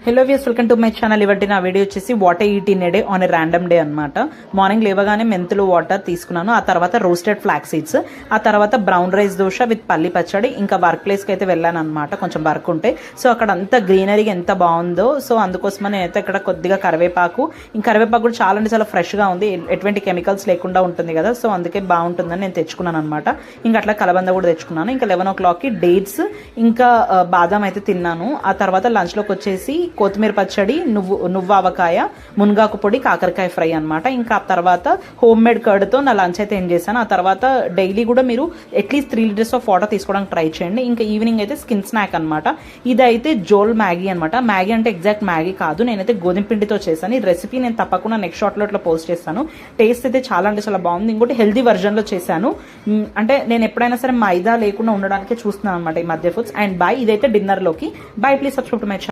Hello views, welcome to my channel. ఇవాటి నా video వచ్చేసి water eat in a day on a random day అనమాట. Morning లేవగానే మెంతులు వాటర్ తీసుకున్నాను, ఆ తర్వాత రోస్టెడ్ ఫ్లాక్ సీడ్స్, ఆ తర్వాత బ్రౌన్ రైస్ దోశ విత్ పల్లి పచ్చడి. ఇంకా వర్క్ ప్లేస్కి అయితే వెళ్ళాను అనమాట, కొంచెం వర్క్ ఉంటే. సో అక్కడ అంతా గ్రీనరీ ఎంత బాగుందో, సో అందుకోసమని నేనైతే ఇక్కడ కొద్దిగా కరివేపాకు, ఇంకా కరివేపాకు కూడా చాలా అంటే చాలా ఫ్రెష్గా ఉంది, ఎటువంటి కెమికల్స్ లేకుండా ఉంటుంది కదా, సో అందుకే బాగుంటుందని నేను తెచ్చుకున్నాను అనమాట. ఇంకా అట్లా కలబంద కూడా తెచ్చుకున్నాను. ఇంకా 11 o'clockకి డేట్స్ ఇంకా బాదం అయితే తిన్నాను. ఆ తర్వాత లంచ్లోకి వచ్చేసి కొత్తిమీర పచ్చడి, నువ్వు ఆవకాయ, మునగాకు పొడి, కాకరకాయ ఫ్రై అనమాట. ఇంకా ఆ తర్వాత హోమ్ మేడ్ కర్డ్తో నా లంచ్ అయితే ఏం చేశాను. ఆ తర్వాత డైలీ కూడా మీరు అట్లీస్ట్ 3 liters ఆఫ్ వాటర్ తీసుకోవడానికి ట్రై చేయండి. ఇంకా ఈవినింగ్ అయితే స్కిన్ స్నాక్ అనమాట. ఇదైతే జోల్ మ్యాగీ అనమాట. మ్యాగీ అంటే ఎగ్జాక్ట్ మ్యాగీ కాదు, నేనైతే గోధుమ పిండితో చేశాను. ఈ రెసిపీ నేను తప్పకుండా నెక్స్ట్ షార్ట్లో ఇట్లా పోస్ట్ చేస్తాను. టేస్ట్ అయితే చాలా అంటే చాలా బాగుంది. ఇంకోటి హెల్దీ వర్జన్లో చేశాను. అంటే నేను ఎప్పుడైనా సరే మైదా లేకుండా ఉండడానికే చూస్తున్నాను అనమాట ఈ మధ్య ఫుడ్స్. అండ్ బాయ్, ఇదైతే డిన్నర్లోకి bye. Please subscribe to my channel.